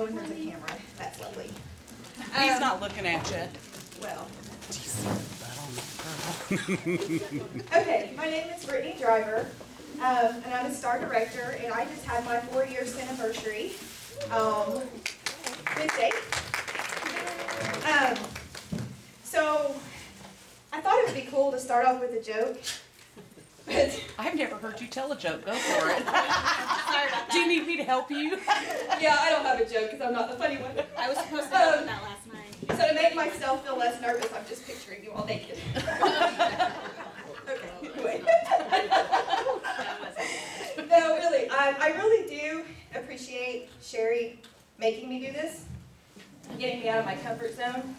Oh, and there's a camera. That's lovely. He's not looking at you. Well. Okay, my name is Brittnie Driver, and I'm a star director, and I just had my 4-year anniversary. Good day. So I thought it would be cool to start off with a joke. I've never heard you tell a joke. Go for it. Sorry about that. Do you need me to help you? Yeah, I don't have a joke because I'm not the funny one. I was supposed to know that last night. So to make myself feel less nervous, I'm just picturing you all naked. Okay, anyway. No, really, I really do appreciate Sherry making me do this, getting me out of my comfort zone,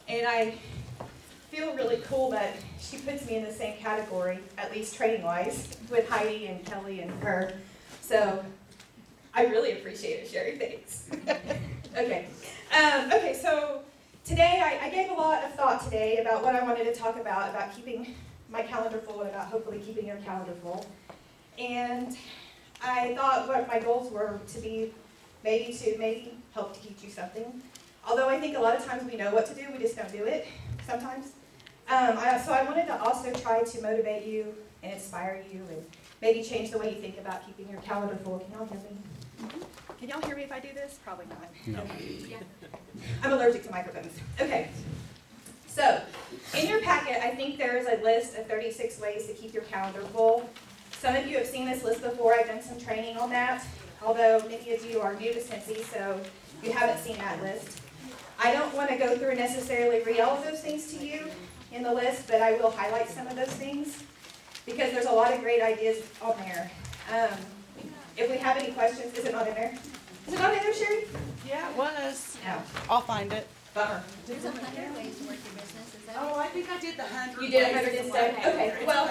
and I feel really cool that she puts me in the same category, at least training-wise, with Heidi and Kelly and her. So I really appreciate it, Sherry. Thanks. Okay. Okay, so today I gave a lot of thought today about what I wanted to talk about keeping my calendar full and about hopefully keeping your calendar full. And I thought what my goals were to be maybe help to teach you something. Although I think a lot of times we know what to do, we just don't do it sometimes. So I wanted to also try to motivate you and inspire you and maybe change the way you think about keeping your calendar full. Can y'all hear me? Can y'all hear me if I do this? Probably not. No. Yeah. I'm allergic to microphones. Okay. So in your packet, I think there is a list of 36 ways to keep your calendar full. Some of you have seen this list before. I've done some training on that, although many of you are new to Cincy, so you haven't seen that list. I don't want to go through and necessarily read all of those things to you in the list, but I will highlight some of those things because there's a lot of great ideas on there. If we have any questions, is it not in there? Is it not in there, Sherry? Yeah, it was. No. I'll find it. Bummer. There's 100 ways to work your business. Is that Oh, I think I did the 100. You did 100 instead? Okay, well,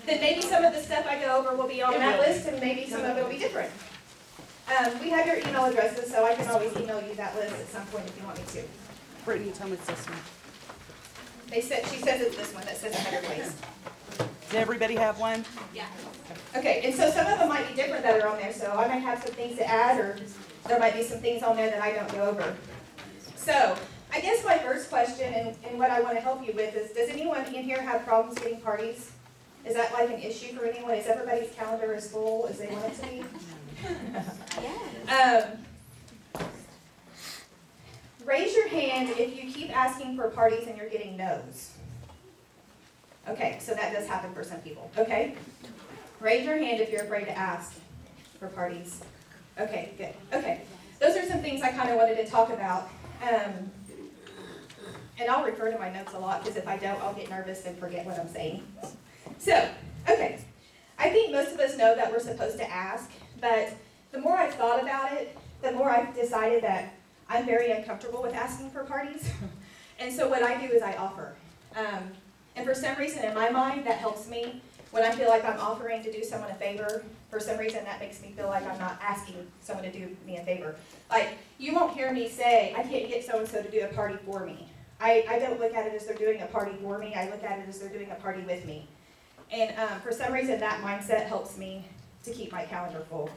then maybe some of the stuff I go over will be on that list, and maybe some of it will be different. We have your email addresses, so I can always email you that list at some point if you want me to. Brittnie, tell me it's this one. She says it's this one that says 100 ways. Does everybody have one? Yeah. Okay, and so some of them might be different that are on there, so I might have some things to add, or there might be some things on there that I don't go over. So, I guess my first question, and what I want to help you with is, does anyone in here have problems getting parties? Is that like an issue for anyone? Is everybody's calendar as full as they want it to be? Yeah. Raise your hand if you keep asking for parties and you're getting no's. Okay, so that does happen for some people. Okay? Raise your hand if you're afraid to ask for parties. Okay, good. Okay, those are some things I kind of wanted to talk about. And I'll refer to my notes a lot because if I don't, I'll get nervous and forget what I'm saying. So, okay. I think most of us know that we're supposed to ask, but the more I've thought about it, the more I've decided that I'm very uncomfortable with asking for parties. And so what I do is I offer. And for some reason in my mind, that helps me. When I feel like I'm offering to do someone a favor, for some reason that makes me feel like I'm not asking someone to do me a favor. Like, you won't hear me say, I can't get so-and-so to do a party for me. I don't look at it as they're doing a party for me. I look at it as they're doing a party with me. And for some reason, that mindset helps me to keep my calendar full.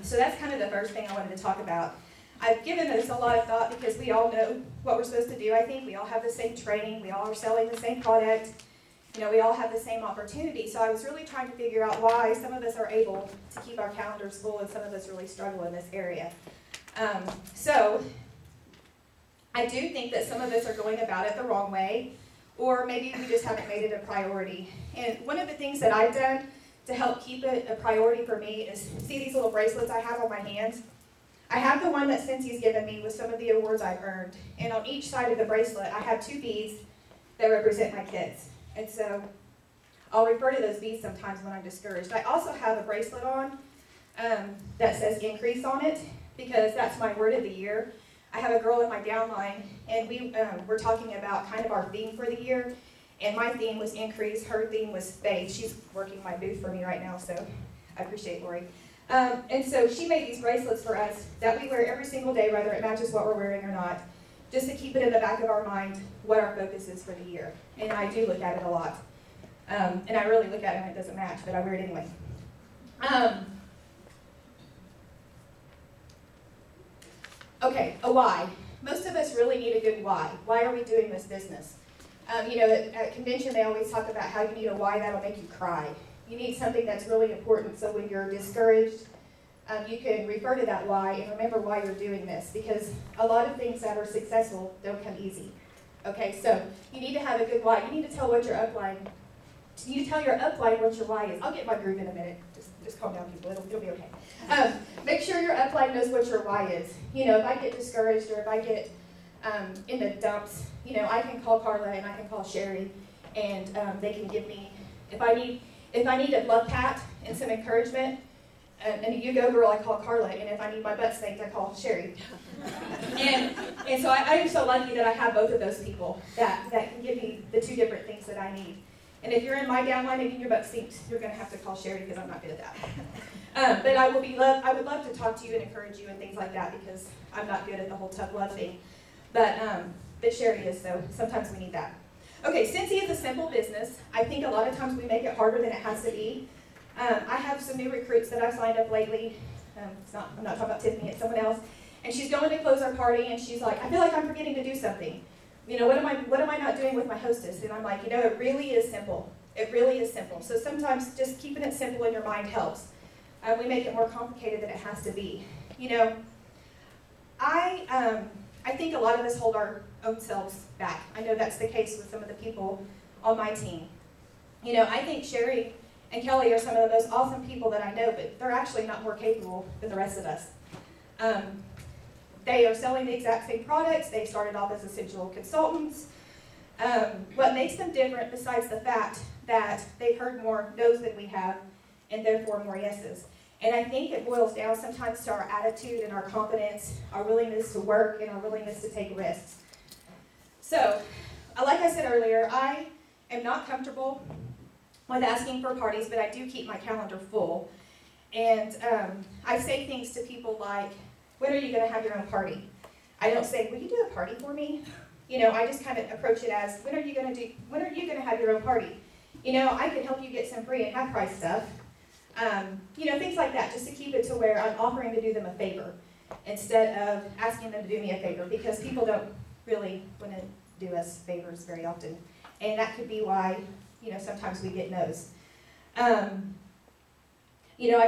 So that's kind of the first thing I wanted to talk about. I've given this a lot of thought because we all know what we're supposed to do, I think. We all have the same training. We all are selling the same product. You know, we all have the same opportunity. So I was really trying to figure out why some of us are able to keep our calendars full and some of us really struggle in this area. So I do think that some of us are going about it the wrong way, or maybe we just haven't made it a priority. And one of the things that I've done to help keep it a priority for me is, see these little bracelets I have on my hands? I have the one that Cincy's given me with some of the awards I've earned. And on each side of the bracelet, I have 2 beads that represent my kids. And so I'll refer to those beads sometimes when I'm discouraged. I also have a bracelet on that says increase on it, because that's my word of the year. I have a girl in my downline, and we're talking about kind of our theme for the year. And my theme was increase, her theme was faith. She's working my booth for me right now, so I appreciate Lori. And so she made these bracelets for us that we wear every single day, whether it matches what we're wearing or not, just to keep it in the back of our mind what our focus is for the year. And I do look at it a lot. And I really look at it when it doesn't match, but I wear it anyway. Okay, a why. Most of us really need a good why. Why are we doing this business? At convention, they always talk about how you need a why that'll make you cry. You need something that's really important, so when you're discouraged, you can refer to that why and remember why you're doing this, because a lot of things that are successful don't come easy. Okay, so you need to have a good why. You need to tell what your upline, you need to tell your upline what your why is. I'll get my groove in a minute. Just calm down, people. It'll be okay. Make sure your upline knows what your why is. If I get discouraged or if I get in the dumps, I can call Carla and I can call Sherry, and they can give me, if I need a love pat and some encouragement, and you go girl, I call Carla, and if I need my butt spanked, I call Sherry. and so I am so lucky that I have both of those people that can give me the two different things that I need. And if you're in my downline and getting your butt spanked, you're going to have to call Sherry because I'm not good at that. But I would love to talk to you and encourage you and things like that because I'm not good at the whole tough love thing. But Sherry is, so sometimes we need that. Okay, Cincy is a simple business. I think a lot of times we make it harder than it has to be. I have some new recruits that I've signed up lately. I'm not talking about Tiffany, it's someone else. And she's going to close our party, and she's like, I feel like I'm forgetting to do something. What am I not doing with my hostess? And I'm like, it really is simple. It really is simple. So sometimes just keeping it simple in your mind helps. We make it more complicated than it has to be. I think a lot of us hold our own selves back. I know that's the case with some of the people on my team. I think Sherry and Kelly are some of the most awesome people that I know, but they're actually not more capable than the rest of us. They are selling the exact same products. They started off as essential consultants. What makes them different, besides the fact that they've heard more no's than we have, and therefore more yeses. And I think it boils down sometimes to our attitude and our confidence, our willingness to work, and our willingness to take risks. So, like I said earlier, I am not comfortable with asking for parties, but I do keep my calendar full. And I say things to people like, when are you going to have your own party? I don't say, will you do a party for me? I just kind of approach it as, when are you going to have your own party? I can help you get some free and half price stuff. Things like that, just to keep it to where I'm offering to do them a favor instead of asking them to do me a favor, because people don't really want to do us favors very often. And that could be why, sometimes we get no's. I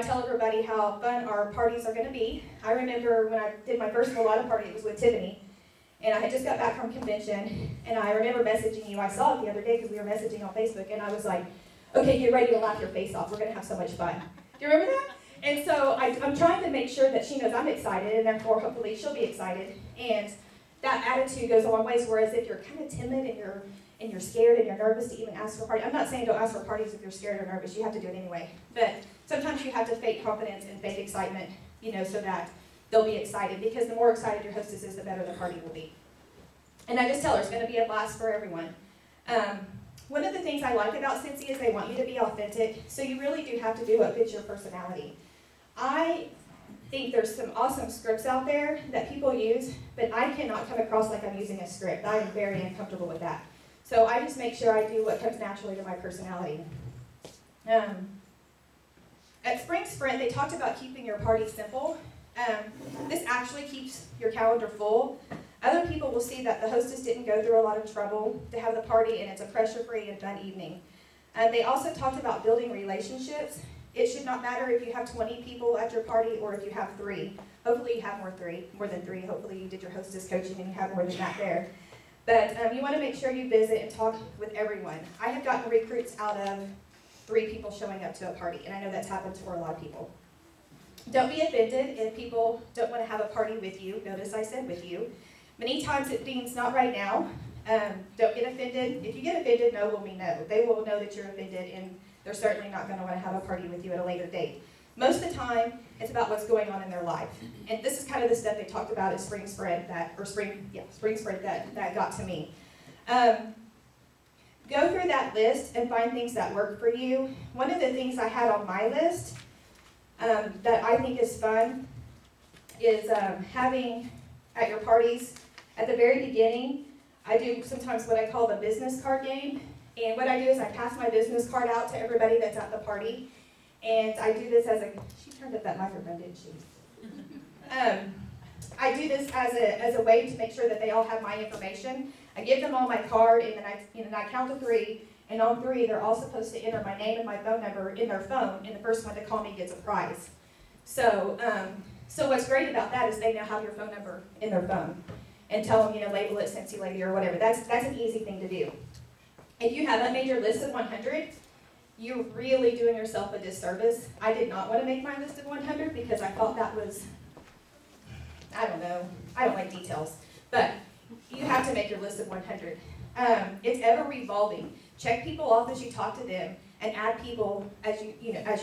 tell everybody how fun our parties are going to be. I remember when I did my first Mulatto party, it was with Tiffany, and I had just got back from convention, and I remember messaging you. I saw it the other day because we were messaging on Facebook, and I was like, okay, get ready to laugh your face off. We're going to have so much fun. Do you remember that? And so I'm trying to make sure that she knows I'm excited, and therefore hopefully she'll be excited. And that attitude goes a long ways, whereas if you're kind of timid and you're scared and you're nervous to even ask for a party. I'm not saying don't ask for parties if you're scared or nervous. You have to do it anyway. But sometimes you have to fake confidence and fake excitement, so that they'll be excited. Because the more excited your hostess is, the better the party will be. And I just tell her it's going to be a blast for everyone. One of the things I like about Cincy is they want you to be authentic. So you really do have to do what fits your personality. I think there's some awesome scripts out there that people use, but I cannot come across like I'm using a script. I am very uncomfortable with that. So I just make sure I do what comes naturally to my personality. At Spring Sprint, they talked about keeping your party simple. This actually keeps your calendar full. Other people will see that the hostess didn't go through a lot of trouble to have the party, and it's a pressure-free and fun evening. They also talked about building relationships. It should not matter if you have 20 people at your party or if you have 3. Hopefully you have more than 3. Hopefully you did your hostess coaching and you have more than that there. But you want to make sure you visit and talk with everyone. I have gotten recruits out of 3 people showing up to a party, and I know that's happened for a lot of people. Don't be offended if people don't want to have a party with you. Notice I said with you. Many times it means not right now. Don't get offended. If you get offended, no will mean no. They will know that you're offended, and they're certainly not going to want to have a party with you at a later date. Most of the time, it's about what's going on in their life. And this is kind of the stuff they talked about at Spring Spread that got to me. Go through that list and find things that work for you. One of the things I had on my list that I think is fun is having at your parties, at the very beginning, I do sometimes what I call the business card game. And what I do is I pass my business card out to everybody that's at the party. And I do this as she turned up that microphone, didn't she? I I do this as a way to make sure that they all have my information. I give them all my card, and then I count to 3, and on 3, they're all supposed to enter my name and my phone number in their phone, and the first one to call me gets a prize. So, so what's great about that is they now have your phone number in their phone, and tell them, label it Cincy Lady or whatever. That's an easy thing to do. If you haven't made your list of 100, you're really doing yourself a disservice. I did not want to make my list of 100 because I thought that was, I don't know, I don't like details, but you have to make your list of 100. It's ever revolving. Check people off as you talk to them, and add people as you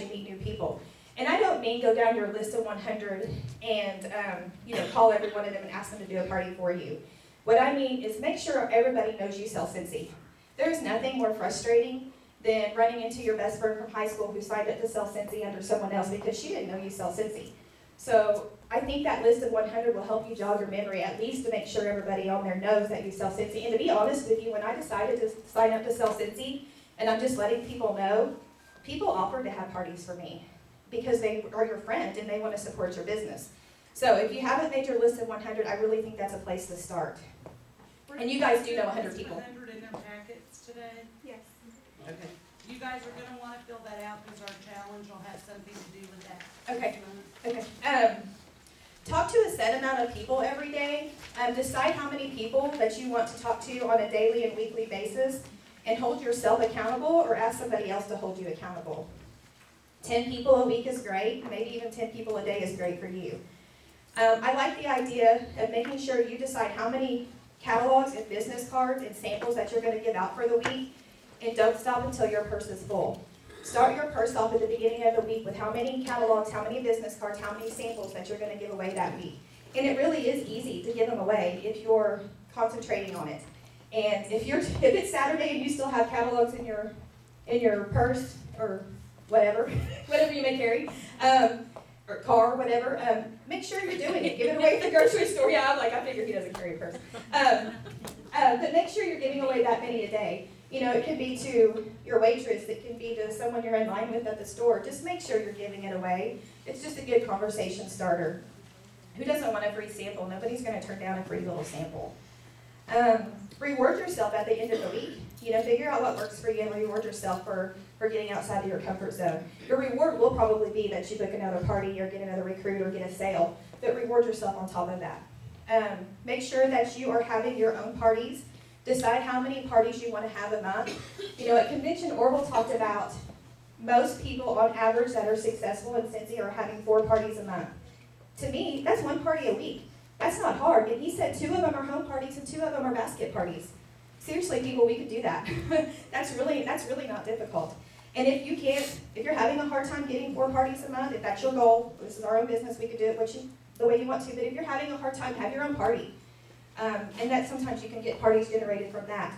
meet new people. And I don't mean go down your list of 100 and call every one of them and ask them to do a party for you. What I mean is make sure everybody knows you sell Cincy. There's nothing more frustrating than running into your best friend from high school who signed up to sell Cincy under someone else because she didn't know you sell Cincy. So I think that list of 100 will help you jog your memory, at least to make sure everybody on there knows that you sell Cincy. And to be honest with you, when I decided to sign up to sell Cincy, and I'm just letting people know, people offer to have parties for me because they are your friend and they want to support your business. So if you haven't made your list of 100, I really think that's a place to start. And you guys do know 100 people. 100 in their packets today? Yes. Okay. You guys are gonna wanna fill that out because our challenge will have something to do with that. Okay. Okay. Talk to a set amount of people every day. Decide how many people that you want to talk to on a daily and weekly basis, and hold yourself accountable or ask somebody else to hold you accountable. 10 people a week is great. Maybe even 10 people a day is great for you. I like the idea of making sure you decide how many catalogs and business cards and samples that you're going to give out for the week, and don't stop until your purse is full. Start your purse off at the beginning of the week with how many catalogs, how many business cards, how many samples that you're going to give away that week. And it really is easy to give them away if you're concentrating on it. And if it's Saturday and you still have catalogs in your purse or whatever, whatever you may carry, or car, whatever, make sure you're doing it. Give it away at the grocery store. Yeah, I figure he doesn't carry a purse. But make sure you're giving away that many a day. It can be to your waitress, it can be to someone you're in line with at the store. Just make sure you're giving it away. It's just a good conversation starter. Who doesn't want a free sample? Nobody's going to turn down a free little sample. Reward yourself at the end of the week. Figure out what works for you and reward yourself for getting outside of your comfort zone. Your reward will probably be that you book another party or get another recruit or get a sale, but reward yourself on top of that. Make sure that you are having your own parties. Decide how many parties you want to have a month. At Convention, Orville talked about most people on average that are successful in Cincy are having 4 parties a month. To me, that's 1 party a week. That's not hard. And he said 2 of them are home parties and 2 of them are basket parties. Seriously, people, we could do that. That's really not difficult. And if you're having a hard time getting 4 parties a month, if that's your goal, this is our own business, we could do it the way you want to. But if you're having a hard time, have your own party. And that sometimes you can get parties generated from that.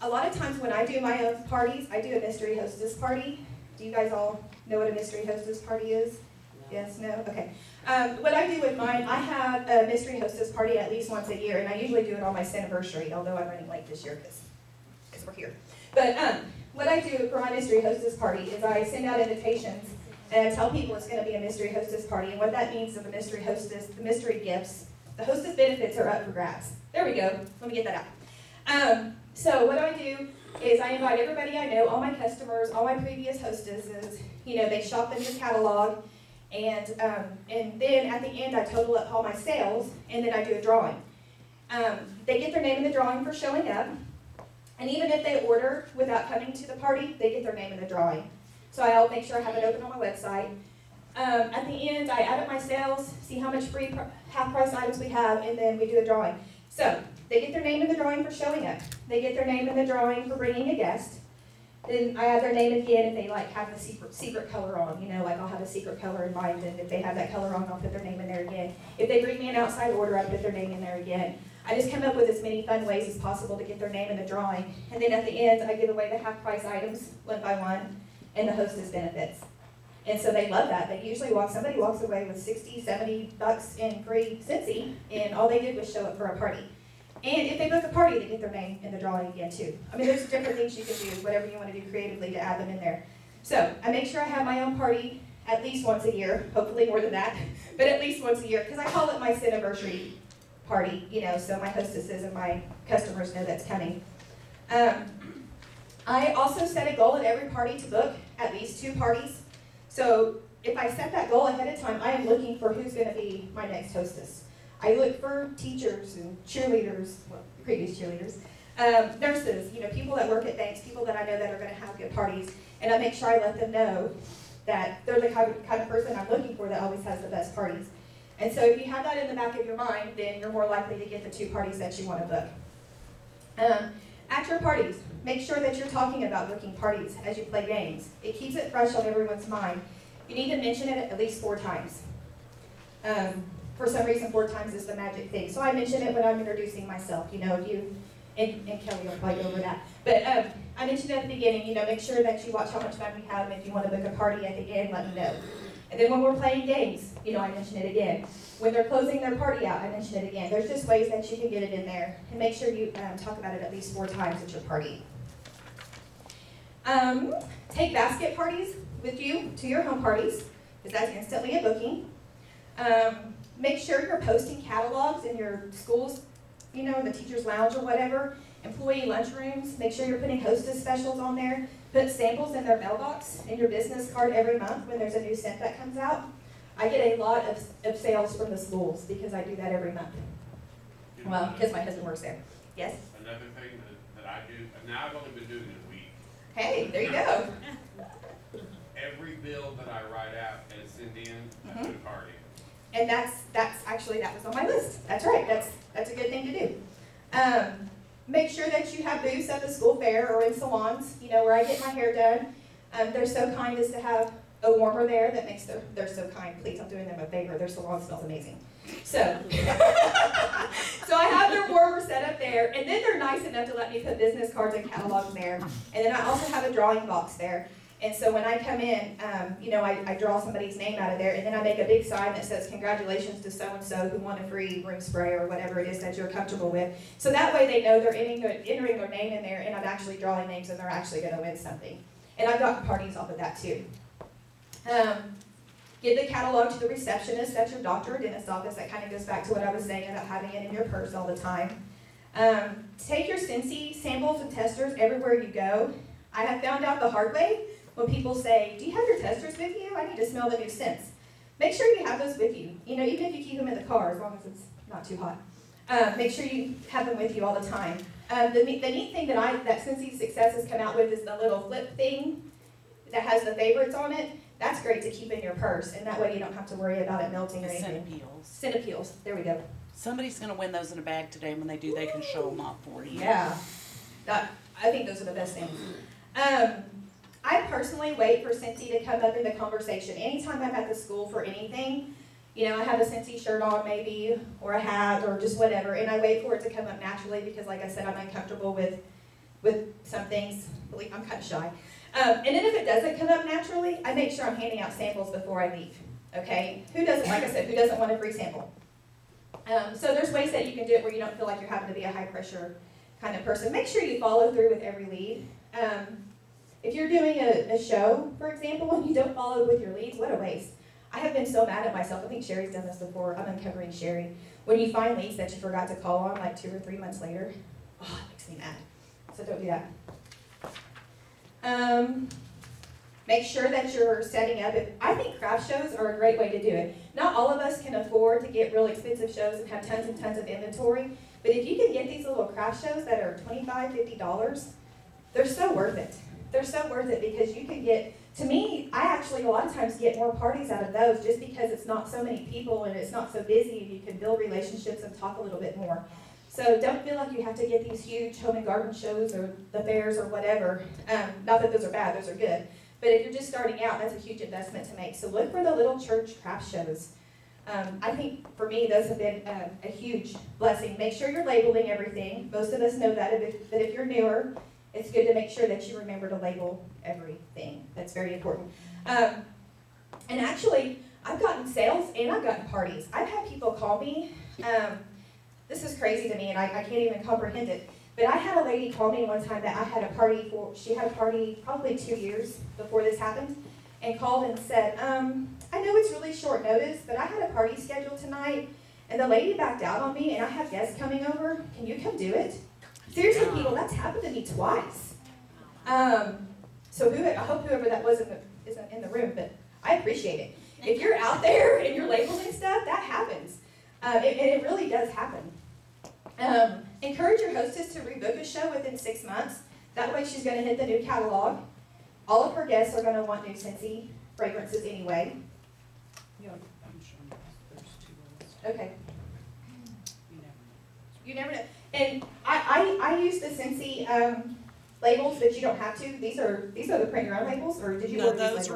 A lot of times when I do my own parties, I do a mystery hostess party. Do you guys all know what a mystery hostess party is? Yes, no? Okay. What I do with mine, I have a mystery hostess party at least once a year, and I usually do it on my anniversary, although I'm running late this year because we're here. But what I do for my mystery hostess party is I send out invitations and I tell people it's going to be a mystery hostess party, and what that means is the mystery hostess, the mystery gifts, the hostess benefits are up for grabs. There we go. Let me get that out. So what I do is I invite everybody I know, all my customers, all my previous hostesses. They shop the new catalog, and then at the end I total up all my sales, and then I do a drawing. They get their name in the drawing for showing up, and even if they order without coming to the party, they get their name in the drawing. So I'll make sure I have it open on my website. At the end, I add up my sales, see how much free half-price items we have, and then we do a drawing. So they get their name in the drawing for showing up. They get their name in the drawing for bringing a guest. Then I add their name again if they have the secret color on. I'll have a secret color in mind, and if they have that color on, I'll put their name in there again. If they bring me an outside order, I put their name in there again. I just come up with as many fun ways as possible to get their name in the drawing. And then at the end, I give away the half-price items, one by one, and the hostess benefits. And so they love that. Somebody walks away with $60, $70 in free Cincy, and all they did was show up for a party. And if they book a party, they get their name in the drawing again too. There's different things you can do, whatever you want to do creatively to add them in there. So I make sure I have my own party at least once a year, hopefully more than that, but at least once a year, because I call it my anniversary party, so my hostesses and my customers know that's coming. I also set a goal at every party to book at least 2 parties. So if I set that goal ahead of time, I am looking for who's going to be my next hostess. I look for teachers and cheerleaders, well, previous cheerleaders, nurses, people that work at banks, people that I know that are going to have good parties, and I make sure I let them know that they're the kind of person I'm looking for that always has the best parties. And so if you have that in the back of your mind, then you're more likely to get the 2 parties that you want to book. At your parties, make sure that you're talking about booking parties as you play games. It keeps it fresh on everyone's mind. You need to mention it at least 4 times. For some reason, 4 times is the magic thing. So I mention it when I'm introducing myself. If you, and Kelly will probably go over that. But I mentioned it at the beginning, make sure that you watch how much fun we have, and if you want to book a party at the end, let me know. And then when we're playing games, I mention it again. When they're closing their party out, I mention it again. There's just ways that you can get it in there. And make sure you talk about it at least 4 times at your party. Take basket parties with you to your home parties, because that's instantly a booking. Make sure you're posting catalogs in your schools, in the teacher's lounge or whatever. Employee lunchrooms, make sure you're putting hostess specials on there. Put samples in their mailbox in your business card every month when there's a new scent that comes out. I get a lot of sales from the schools because I do that every month. Well, because my husband works there. Yes? Another thing that I do, now I've only been doing it a week. Hey, there you go. Every bill that I write out and send in, I put a card in. And that's actually, that was on my list. That's right, that's a good thing to do. Make sure that you have booths at the school fair or in salons, where I get my hair done. They're so kind as to have a warmer there that makes they're so kind. Please, I'm doing them a favor. Their salon smells amazing. So, so I have their warmer set up there, and then they're nice enough to let me put business cards and catalogs there. And then I also have a drawing box there. And so when I come in, I draw somebody's name out of there, and then I make a big sign that says, congratulations to so-and-so who won a free room spray or whatever it is that you're comfortable with. So that way they know they're entering their name in there, and I'm actually drawing names, and they're actually going to win something. And I've gotten parties off of that too. Give the catalog to the receptionist at your doctor or dentist office. That kind of goes back to what I was saying about having it in your purse all the time. Take your Scentsy samples and testers everywhere you go. I have found out the hard way when people say, do you have your testers with you? I need to smell the new scents. Make sure you have those with you. Even if you keep them in the car, as long as it's not too hot. Make sure you have them with you all the time. The neat thing that Scentsy Success has come out with is the little flip thing that has the favorites on it. That's great to keep in your purse, and that way you don't have to worry about it melting or anything. Scent appeals. There we go. Somebody's going to win those in a bag today. When they do, they can show them off for you. Yeah. I think those are the best things. I personally wait for Scentsy to come up in the conversation. Anytime I'm at the school for anything, I have a Scentsy shirt on maybe, or a hat, or just whatever, and I wait for it to come up naturally because, like I said, I'm uncomfortable with some things. I'm kind of shy. And then if it doesn't come up naturally, I make sure I'm handing out samples before I leave. Okay? Who doesn't, like I said, who doesn't want a free sample? So there's ways that you can do it where you don't feel like you're having to be a high pressure kind of person. Make sure you follow through with every lead. If you're doing a show, for example, and you don't follow with your leads, what a waste. I have been so mad at myself. I think Sherry's done this before. I'm uncovering Sherry. When you find leads that you forgot to call on like 2 or 3 months later, it makes me mad. So don't do that. Make sure that you're setting up. I think craft shows are a great way to do it. Not all of us can afford to get real expensive shows and have tons and tons of inventory, but if you can get these little craft shows that are $25, $50, they're so worth it. They're so worth it because you can get, to me, I actually a lot of times get more parties out of those just because it's not so many people and it's not so busy and you can build relationships and talk a little bit more. So don't feel like you have to get these huge home and garden shows or the fairs or whatever. Not that those are bad, those are good. But if you're just starting out, that's a huge investment to make. So look for the little church craft shows. I think for me, those have been a huge blessing. Make sure you're labeling everything. Most of us know that, but if you're newer, it's good to make sure that you remember to label everything. That's very important. And actually, I've gotten sales and I've gotten parties. I've had people call me. This is crazy to me, and I can't even comprehend it. But I had a lady call me one time that I had a party for. She had a party probably 2 years before this happened, and called and said, I know it's really short notice, but I had a party scheduled tonight, And the lady backed out on me, and I have guests coming over. Can you come do it? Seriously, people, that's happened to me twice. So I hope whoever that was isn't in the room, but I appreciate it. If you're out there and you're labeling stuff, that happens. And it really does happen. Encourage your hostess to rebook a show within 6 months. That way she's going to hit the new catalog. All of her guests are going to want new Scentsy fragrances anyway. Yeah, I'm sure there's 2 rows. Okay. You never know. You never know. And I use the Scentsy labels, but you don't have to. These are the print your own labels, or did you No, order these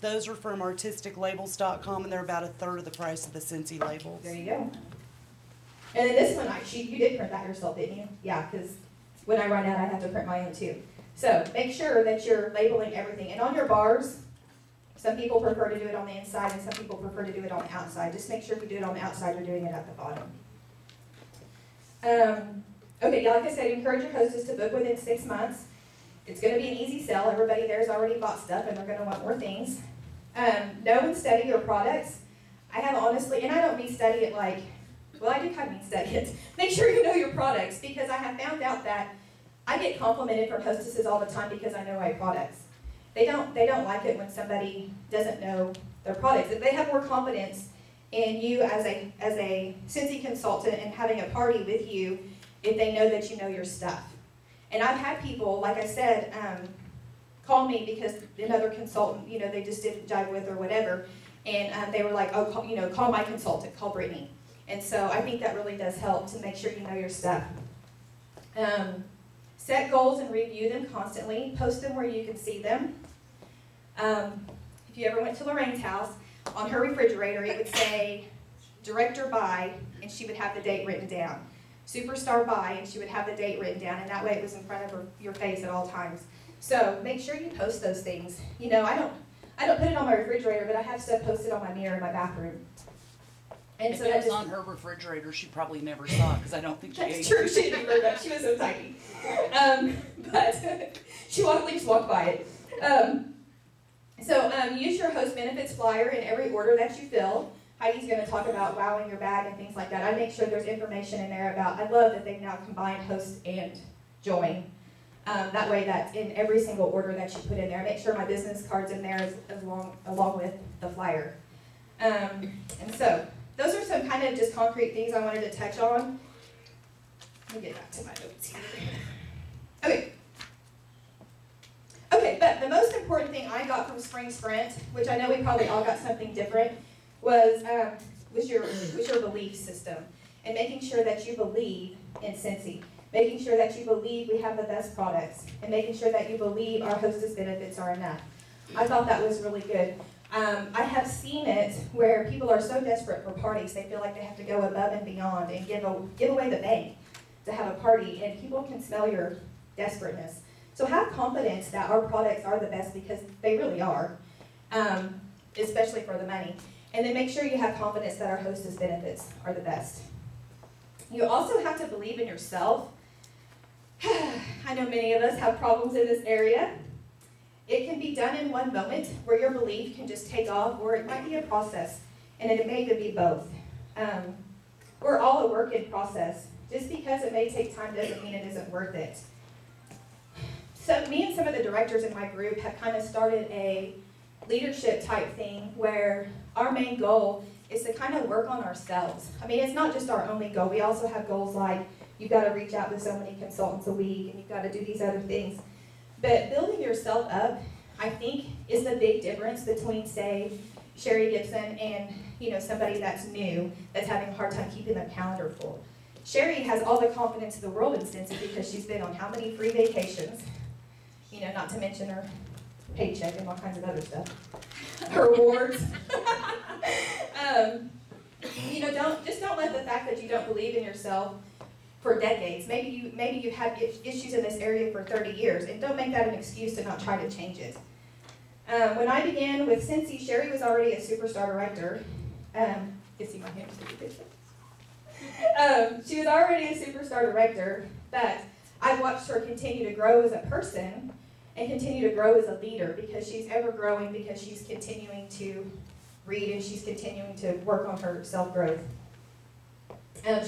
those are from artisticlabels.com, and they're about 1/3 of the price of the Scentsy labels. There you go. And then this one, you did print that yourself, didn't you? Yeah, because when I run out, I have to print my own too. So make sure that you're labeling everything. And on your bars, some people prefer to do it on the inside, and some people prefer to do it on the outside. Just make sure if you do it on the outside, you're doing it at the bottom. Okay, yeah, like I said, encourage your hostess to book within 6 months. It's going to be an easy sell. Everybody there's already bought stuff, and they're going to want more things. Know and study your products. I have honestly, and I don't mean study it like, well, I do kind of mean study it. Make sure you know your products, because I have found out that I get complimented from hostesses all the time because I know my products. They don't like it when somebody doesn't know their products. If they have more confidence in you as a Scentsy consultant and having a party with you, if they know that you know your stuff. And I've had people, like I said, call me because another consultant, they just didn't jive with or whatever, and they were like, oh, call my consultant, call Brittnie. And so I think that really does help to make sure you know your stuff. Set goals and review them constantly. Post them where you can see them. If you ever went to Lorraine's house, on her refrigerator it would say Director by, and she would have the date written down. Superstar by, and she would have the date written down, and that way it was in front of your face at all times. So make sure you post those things. I don't put it on my refrigerator, but I have stuff posted on my mirror in my bathroom. And If so it that was on her refrigerator, she probably never saw it, because I don't think she ate that's it. true. She didn't remember that. She was so tiny. But she at least walked by it. So use your host benefits flyer in every order that you fill. Heidi's going to talk about wowing your bag and things like that. I make sure there's information in there about, I love that they've now combined host and join. That way that's in every single order that you put in there. Make sure my business card's in there along with the flyer. And so those are some kind of just concrete things I wanted to touch on. Let me get back to my notes here. Okay. Okay, but the most important thing I got from Spring Sprint, which I know we probably all got something different, was your belief system, and making sure that you believe in Scentsy, making sure that you believe we have the best products, and making sure that you believe our hostess benefits are enough. I thought that was really good. I have seen it where people are so desperate for parties, they feel like they have to go above and beyond and give away the bank to have a party, and people can smell your desperateness. So have confidence that our products are the best, because they really are, especially for the money. And then make sure you have confidence that our hostess benefits are the best. You also have to believe in yourself. I know many of us have problems in this area. It can be done in one moment where your belief can just take off, or it might be a process, and it may even be both. We're all a work in process. Just because it may take time doesn't mean it isn't worth it. So me and some of the directors in my group have kind of started a leadership type thing where our main goal is to kind of work on ourselves. I mean, it's not just our only goal. We also have goals like you've got to reach out to so many consultants a week, and you've got to do these other things. But building yourself up, I think, is the big difference between, say, Sherry Gibson and somebody that's new, that's having a hard time keeping their calendar full. Sherry has all the confidence in the world in Scentsy because she's been on how many free vacations, not to mention her paycheck and all kinds of other stuff, her awards. Don't let the fact that you don't believe in yourself for decades. Maybe you've had issues in this area for 30 years, and don't make that an excuse to not try to change it. When I began with Scentsy, Sherry was already a superstar director. You can see my hands. She was already a superstar director, but I've watched her continue to grow as a person and continue to grow as a leader, because she's ever growing, because she's continuing to read and she's continuing to work on her self-growth.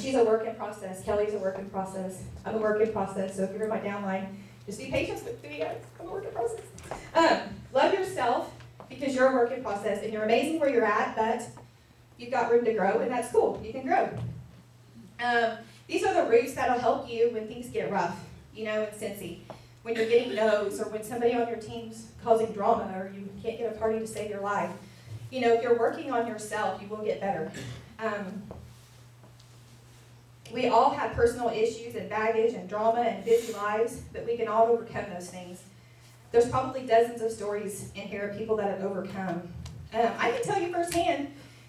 She's a work in process. Kelly's a work in process. I'm a work in process. So if you're in my downline, just be patient with me, guys. I'm a work in process. Love yourself because you're a work in process and you're amazing where you're at, but you've got room to grow, and that's cool. You can grow. These are the roots that'll help you when things get rough, in Cincy. When you're getting no's, or when somebody on your team's causing drama, or you can't get a party to save your life. If you're working on yourself, you will get better. We all have personal issues and baggage and drama and busy lives, but we can all overcome those things. There's probably dozens of stories in here of people that have overcome. I can tell you firsthand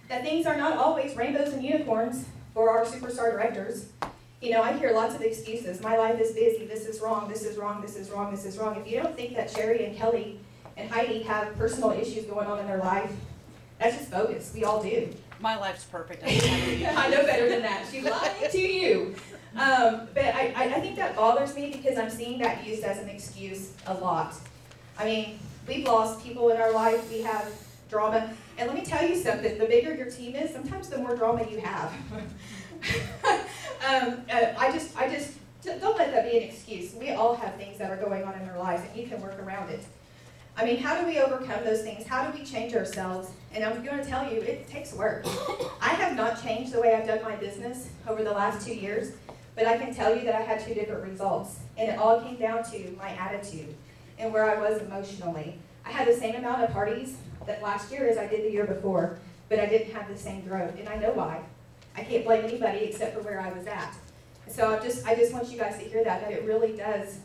that things are not always rainbows and unicorns for our superstar directors. I hear lots of excuses. My life is busy. This is wrong. This is wrong. This is wrong. This is wrong. If you don't think that Sherry and Kelly and Heidi have personal issues going on in their life, that's just bogus. We all do. My life's perfect. I I know better than that. She's lying to you. But I think that bothers me because I'm seeing that used as an excuse a lot. I mean, we've lost people in our life. We have drama. And let me tell you something. The bigger your team is, sometimes the more drama you have. I just don't let that be an excuse. We all have things that are going on in our lives, and you can work around it. I mean, how do we overcome those things? How do we change ourselves? And I'm going to tell you, it takes work. I have not changed the way I've done my business over the last 2 years, but I can tell you that I had 2 different results. And it all came down to my attitude and where I was emotionally. I had the same amount of parties that last year as I did the year before, but I didn't have the same growth, and I know why. I can't blame anybody except for where I was at. So I just want you guys to hear that it really does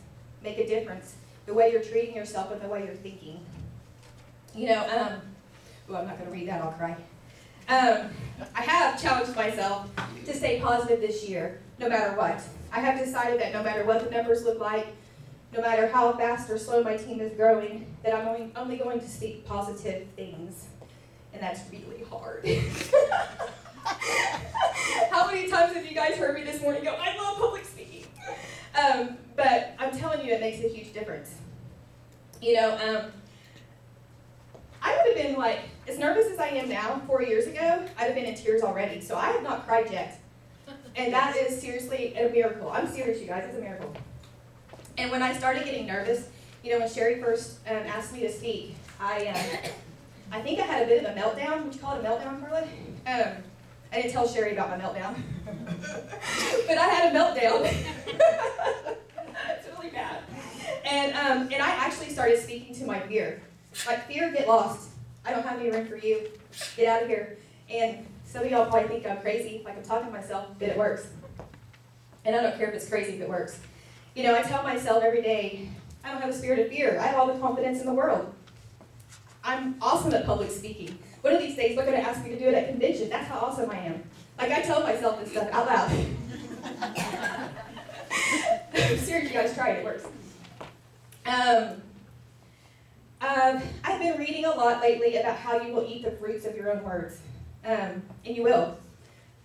make a difference, the way you're treating yourself and the way you're thinking. I'm not going to read that, I'll cry. I have challenged myself to stay positive this year, no matter what. I have decided that no matter what the numbers look like, no matter how fast or slow my team is growing, that I'm only going to speak positive things. And that's really hard. How many times have you guys heard me this morning go, I love public speaking? But I'm telling you, it makes a huge difference. I would have been like, as nervous as I am now, 4 years ago, I'd have been in tears already. So I have not cried yet. And that is seriously a miracle. I'm serious, you guys, it's a miracle. And when I started getting nervous, when Sherry first asked me to speak, I think I had a bit of a meltdown. Would you call it a meltdown, Carla? I didn't tell Sherry about my meltdown. But I had a meltdown. It's really bad. And I actually started speaking to my fear. Like, fear, get lost. I don't have any room for you. Get out of here. And some of y'all probably think I'm crazy, like I'm talking to myself, but it works. And I don't care if it's crazy if it works. I tell myself every day, I don't have a spirit of fear. I have all the confidence in the world. I'm awesome at public speaking. One of these days, they're going to ask me to do it at convention. That's how awesome I am. Like, I tell myself this stuff out loud. I'm serious, you guys try it. It works. I've been reading a lot lately about how you will eat the fruits of your own words. And you will.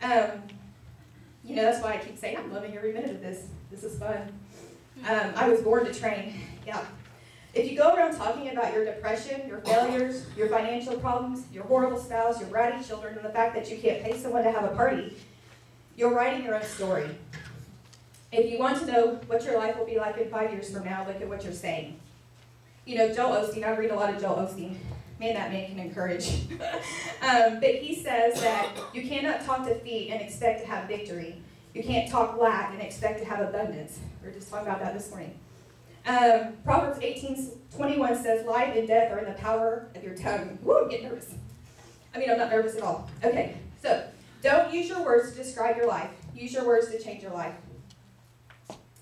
That's why I keep saying I'm loving every minute of this. This is fun. I was born to train. Yeah. If you go around talking about your depression, your failures, your financial problems, your horrible spouse, your bratty children, and the fact that you can't pay someone to have a party, you're writing your own story. If you want to know what your life will be like in 5 years from now, look at what you're saying. Joel Osteen, I read a lot of Joel Osteen. Man, that man can encourage. But he says that you cannot talk defeat and expect to have victory. You can't talk lack and expect to have abundance. We were just talking about that this morning. Proverbs 18:21 says, life and death are in the power of your tongue. Woo, I'm getting nervous. I'm not nervous at all. Okay, so don't use your words to describe your life. Use your words to change your life.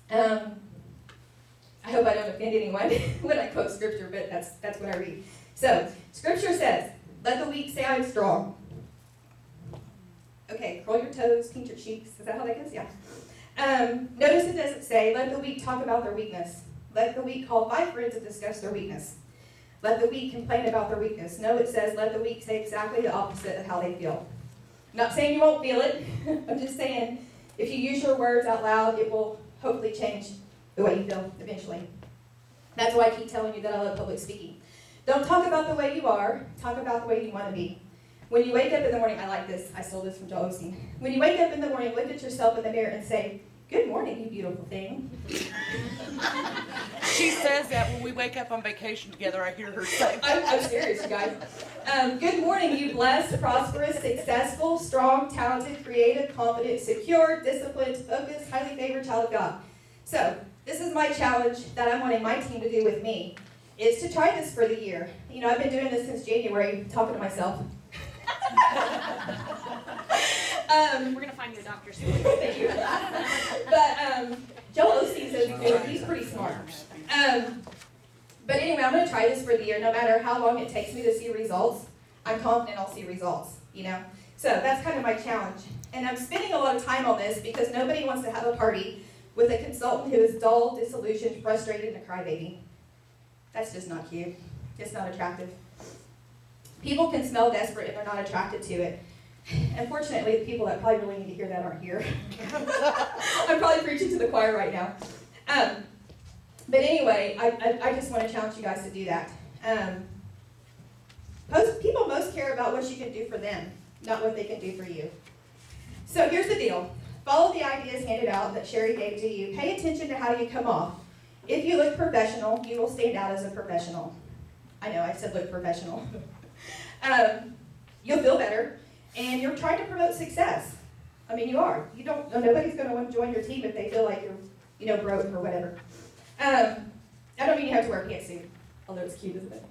I hope I don't offend anyone when I quote scripture, but that's what I read. So, scripture says, let the weak say I'm strong. Okay, curl your toes, pinch your cheeks. Is that how that goes? Yeah. Notice it doesn't say, let the weak talk about their weakness. Let the weak call 5 friends and discuss their weakness. Let the weak complain about their weakness. No, it says, let the weak say exactly the opposite of how they feel. I'm not saying you won't feel it. I'm just saying, if you use your words out loud, it will hopefully change the way you feel eventually. That's why I keep telling you that I love public speaking. Don't talk about the way you are. Talk about the way you want to be. When you wake up in the morning, I like this, I stole this from Joel Osteen. When you wake up in the morning, look at yourself in the mirror and say, "Good morning, you beautiful thing." She says that when we wake up on vacation together, I hear her say that. I'm serious, you guys. Good morning, you blessed, prosperous, successful, strong, talented, creative, confident, secure, disciplined, focused, highly favored child of God. So, this is my challenge that I'm wanting my team to do with me, is to try this for the year. You know, I've been doing this since January, talking to myself. We're gonna find you a doctor soon. Thank you. But Joel Osteen says he's pretty smart. But anyway, I'm going to try this for the year. No matter how long it takes me to see results, I'm confident I'll see results, you know. So that's kind of my challenge. And I'm spending a lot of time on this because nobody wants to have a party with a consultant who is dull, disillusioned, frustrated, and a crybaby. That's just not cute. It's not attractive. People can smell desperate if they're not attracted to it. Unfortunately, the people that probably really need to hear that aren't here. I'm probably preaching to the choir right now. But anyway, I just want to challenge you guys to do that. People most care about what you can do for them, not what they can do for you. So here's the deal. Follow the ideas handed out that Sherry gave to you. Pay attention to how you come off. If you look professional, you will stand out as a professional. I know, I said look professional. You'll feel better, and you're trying to promote success. I mean, you are. Nobody's going to want to join your team if they feel like you're, broke or whatever. I don't mean you have to wear a pantsuit, although it's cute, isn't it?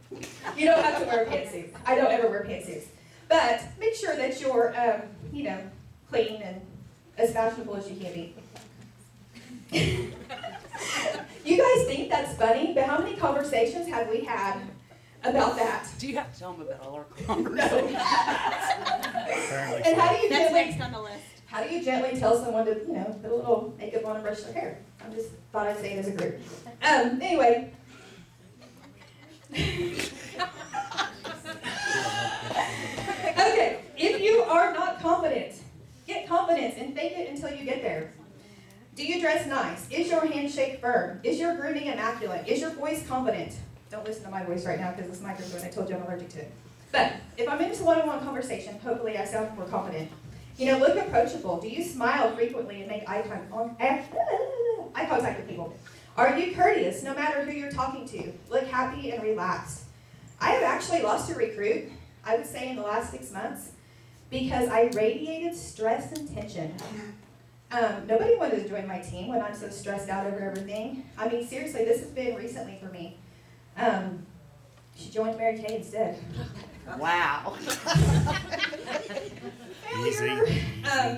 You don't have to wear a pantsuit. I don't ever wear pantsuits. But make sure that you're, clean and as fashionable as you can be. You guys think that's funny, but how many conversations have we had about that? Do you have to tell them about all our conversations? No. And how do you That's gently, next on the list. how do you gently tell someone to, put a little makeup on and brush their hair? I just thought I'd say it as a group. Anyway. Okay, if you are not confident, get confidence and fake it until you get there. Do you dress nice? Is your handshake firm? Is your grooming immaculate? Is your voice confident? Don't listen to my voice right now because this microphone, I told you I'm allergic to it. But if I'm into one-on-one conversation, hopefully I sound more confident. Look approachable. Do you smile frequently and make eye contact with people? Are you courteous no matter who you're talking to? Look happy and relaxed. I have actually lost a recruit, I would say in the last 6 months, because I radiated stress and tension. Nobody wanted to join my team when I'm so stressed out over everything. I mean, seriously, this has been recently for me. She joined Mary Kay instead. Wow. Failure.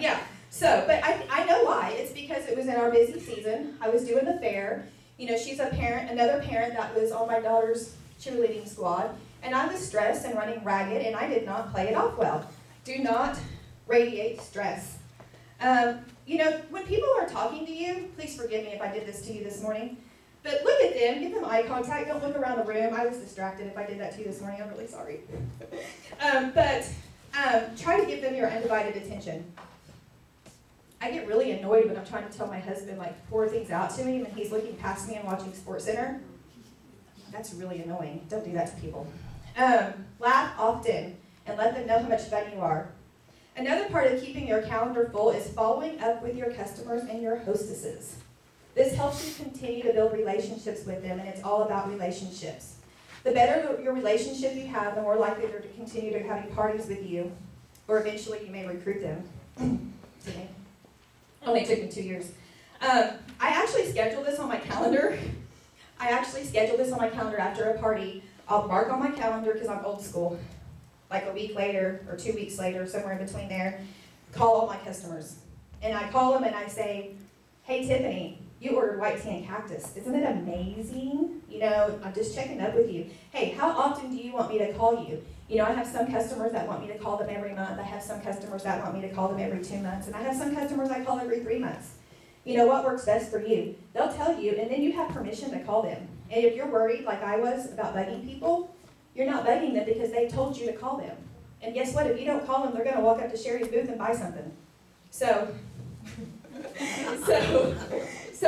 Yeah. So, but I know why. It's because it was in our busy season. I was doing the fair. She's another parent that was on my daughter's cheerleading squad, and I was stressed and running ragged, and I did not play it off well. Do not radiate stress. When people are talking to you, please forgive me if I did this to you this morning, but look at them, give them eye contact, don't look around the room. I was distracted if I did that to you this morning, I'm really sorry. But try to give them your undivided attention. I get really annoyed when I'm trying to tell my husband, pour things out to him, and he's looking past me and watching SportsCenter. That's really annoying. Don't do that to people. Laugh often and let them know how much fun you are. Another part of keeping your calendar full is following up with your customers and your hostesses. This helps you continue to build relationships with them, and it's all about relationships. The better your relationship you have, the more likely they're to continue to having parties with you, or eventually you may recruit them. Only took me 2 years. I actually scheduled this on my calendar. After a party. I'll mark on my calendar because I'm old school. Like a week later or 2 weeks later, somewhere in between there, call all my customers. And I call them and I say, "Hey Tiffany, you ordered white tea and cactus. Isn't it amazing? I'm just checking up with you. Hey, how often do you want me to call you? I have some customers that want me to call them every month. I have some customers that want me to call them every 2 months. And I have some customers I call every 3 months. What works best for you?" They'll tell you, and then you have permission to call them. And if you're worried, like I was, about bugging people, you're not bugging them because they told you to call them. And guess what? If you don't call them, they're going to walk up to Sherry's booth and buy something. So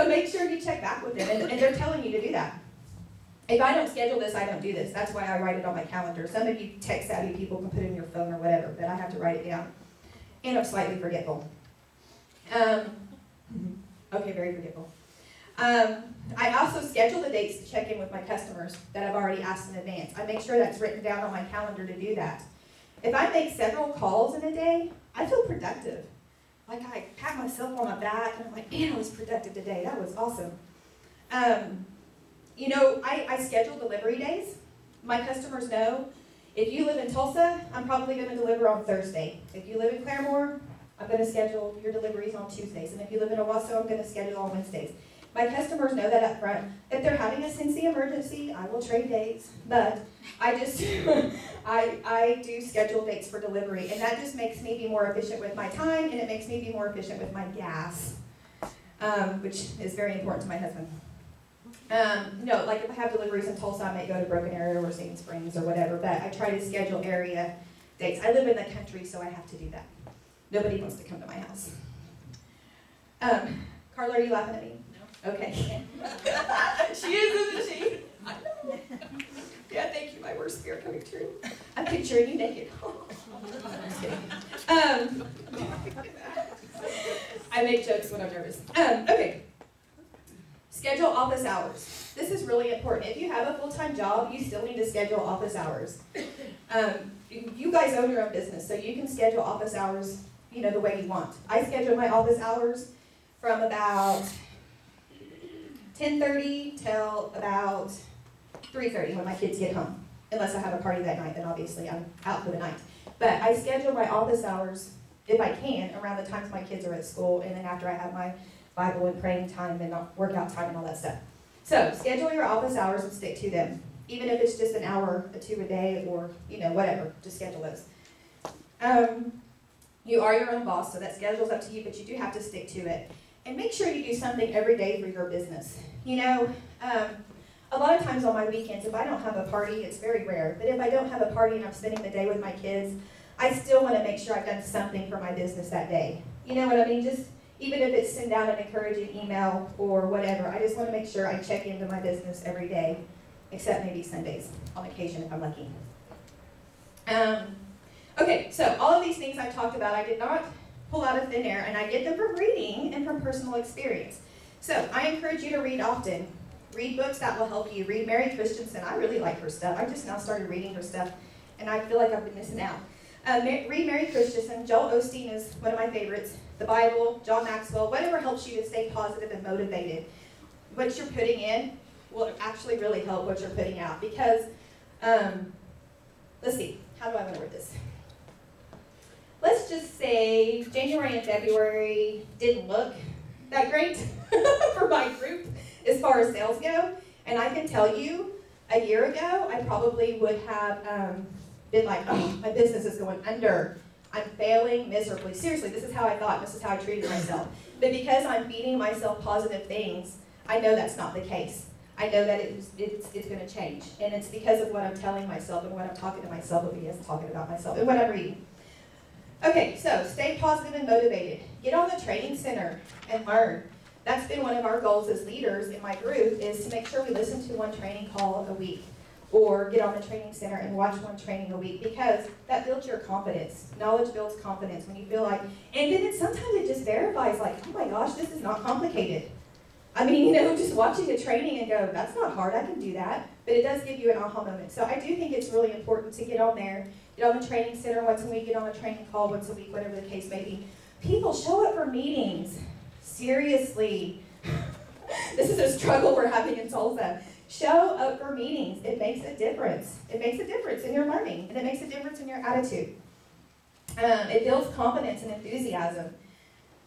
make sure you check back with them, and they're telling you to do that. If I don't schedule this, I don't do this. That's why I write it on my calendar. Some of you tech-savvy people can put it in your phone or whatever, but I have to write it down. And I'm slightly forgetful. Okay, very forgetful. I also schedule the dates to check in with my customers that I've already asked in advance. I make sure that's written down on my calendar to do that. If I make several calls in a day, I feel productive. Like I pat myself on the back and I'm like, man, I was productive today. That was awesome. You know, I schedule delivery days. My customers know if you live in Tulsa, I'm probably going to deliver on Thursday. If you live in Claremore, I'm going to schedule your deliveries on Tuesdays. And if you live in Owasso, I'm going to schedule on Wednesdays. My customers know that up front. If they're having a Cincy emergency, I will trade dates. But I just, I do schedule dates for delivery. And that just makes me be more efficient with my time, and it makes me be more efficient with my gas, which is very important to my husband. No, like if I have deliveries in Tulsa, I might go to Broken Arrow or Sandy Springs or whatever, but I try to schedule area dates. I live in the country, so I have to do that. Nobody wants to come to my house. Carla, are you laughing at me? No. Okay. She is, isn't she? I know. Yeah, thank you, my worst fear coming true. I'm picturing you naked. I'm just kidding. I make jokes when I'm nervous. Okay. Schedule office hours. This is really important. If you have a full-time job, you still need to schedule office hours. You guys own your own business, so you can schedule office hours, you know, the way you want. I schedule my office hours from about 10:30 till about 3:30 when my kids get home. Unless I have a party that night, then obviously I'm out for the night. But I schedule my office hours, if I can, around the times my kids are at school, and then after I have my Bible and praying time and workout time and all that stuff. So schedule your office hours and stick to them. Even if it's just an hour or two a day or, you know, whatever, just schedule those. You are your own boss, so that schedule's up to you, but you do have to stick to it. And make sure you do something every day for your business. You know, a lot of times on my weekends, if I don't have a party, it's very rare, but if I don't have a party and I'm spending the day with my kids, I still want to make sure I've done something for my business that day. You know what I mean? Just even if it's send out an encouraging email or whatever, I just want to make sure I check into my business every day, except maybe Sundays on occasion if I'm lucky. Okay, so all of these things I've talked about, I did not pull out of thin air, and I get them from reading and from personal experience. So I encourage you to read often. Read books that will help you. Read Mary Christensen. I really like her stuff. I just now started reading her stuff, and I feel like I've been missing out. Read Mary Christensen. Joel Osteen is one of my favorites. The Bible, John Maxwell, whatever helps you to stay positive and motivated. What you're putting in will actually really help what you're putting out. Because, let's see, how do I want to word this? Let's just say January and February didn't look that great for my group as far as sales go. And I can tell you, a year ago, I probably would have been like, oh, my business is going under. I'm failing miserably. Seriously, this is how I thought. This is how I treated myself. But because I'm feeding myself positive things, I know that's not the case. I know that it's going to change. And it's because of what I'm telling myself and what I'm talking to myself, but yes, talking about myself, and what I'm reading. Okay, so stay positive and motivated. Get on the training center and learn. That's been one of our goals as leaders in my group, is to make sure we listen to one training call a week, or get on the training center and watch one training a week, because that builds your confidence. Knowledge builds confidence when you feel like, and then sometimes it just verifies like, oh my gosh, this is not complicated. I mean, you know, just watching a training and go, that's not hard, I can do that. But it does give you an aha moment. So I do think it's really important to get on there, get on the training center once a week, get on a training call once a week, whatever the case may be. People, show up for meetings. Seriously. This is a struggle we're having in Tulsa. Show up for meetings. It makes a difference. It makes a difference in your learning, and it makes a difference in your attitude. It builds confidence and enthusiasm.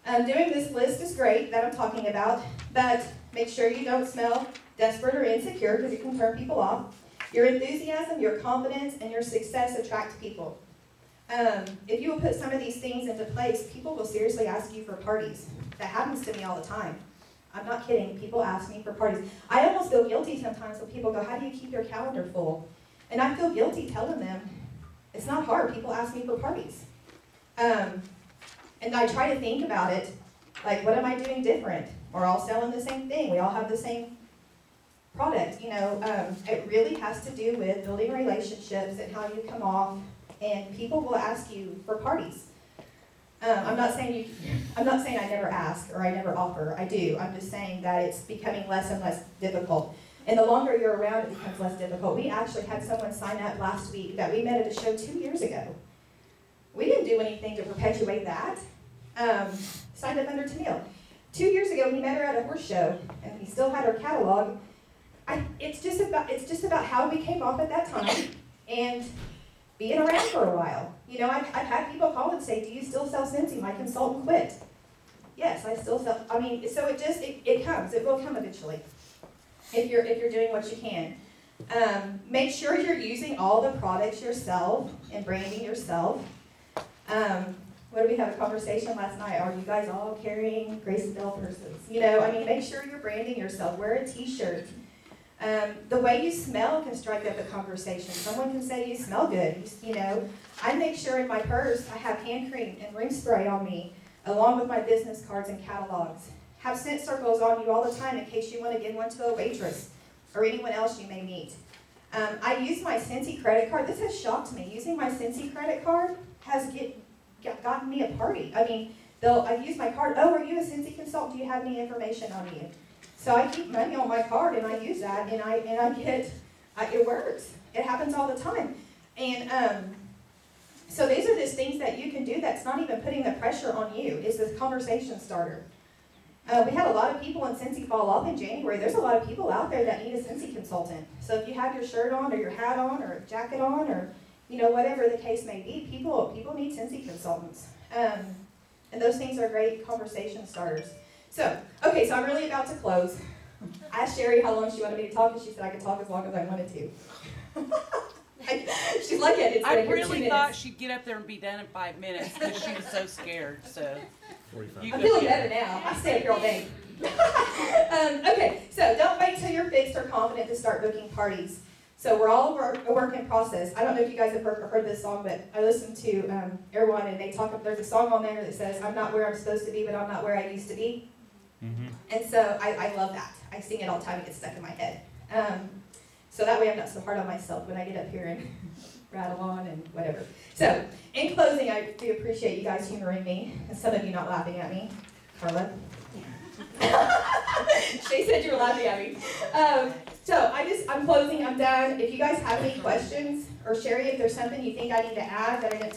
Doing this list is great that I'm talking about, but make sure you don't smell desperate or insecure, because it can turn people off. Your enthusiasm, your confidence, and your success attract people. If you will put some of these things into place, people will seriously ask you for parties. That happens to me all the time. I'm not kidding. People ask me for parties. I almost feel guilty sometimes when people go, how do you keep your calendar full? And I feel guilty telling them, it's not hard. People ask me for parties. And I try to think about it, like, what am I doing different? We're all selling the same thing. We all have the same product. It really has to do with building relationships and how you come off, and people will ask you for parties. I'm not saying I never ask or I never offer. I do. I'm just saying that it's becoming less and less difficult. And the longer you're around, it becomes less difficult. We actually had someone sign up last week that we met at a show 2 years ago. We didn't do anything to perpetuate that. Signed up under Tennille. 2 years ago, we met her at a horse show, and we still had her catalog. It's just about how we came off at that time and being around for a while. I've had people call and say, "Do you still sell Scentsy? My consultant quit." Yes, I still sell. So it comes. It will come eventually. If you're doing what you can. Make sure you're using all the products yourself and branding yourself. What did we have a conversation last night? Are you guys all carrying Grace Bell purses? Make sure you're branding yourself. Wear a t-shirt. The way you smell can strike up a conversation. Someone can say you smell good. I make sure in my purse I have hand cream and room spray on me, along with my business cards and catalogs. Have scent circles on you all the time in case you want to give one to a waitress or anyone else you may meet. I use my Scentsy credit card. This has shocked me. Using my Scentsy credit card has gotten me a party. I've used my card. "Oh, are you a Scentsy consultant? Do you have any information on you?" So I keep money on my card and I use that, and I get, it works. It happens all the time. And so these are just things that you can do that's not even putting the pressure on you. It's this conversation starter. We had a lot of people in Scentsy fall off in January. There's a lot of people out there that need a Scentsy consultant. So if you have your shirt on or your hat on or a jacket on or whatever the case may be, people need Scentsy consultants. And those things are great conversation starters. So I'm really about to close. I asked Sherry how long she wanted me to talk, and she said I could talk as long as I wanted to. She's like it. I really thought she'd get up there and be done in 5 minutes because she was so scared. So I'm feeling better now. I stay up here all day. So don't wait till you're fixed or confident to start booking parties. So we're all a work in process. I don't know if you guys have heard this song, but I listened to Erwan, and there's a song on there that says, "I'm not where I'm supposed to be, but I'm not where I used to be." Mm-hmm. And so I love that. I sing it all the time. It gets stuck in my head. So that way I'm not so hard on myself when I get up here and rattle on and whatever. So in closing, I do appreciate you guys humoring me, and some of you not laughing at me. Carla? She said you were laughing at me. So I'm closing, I'm done. If you guys have any questions, or Sherry, if there's something you think I need to add that I didn't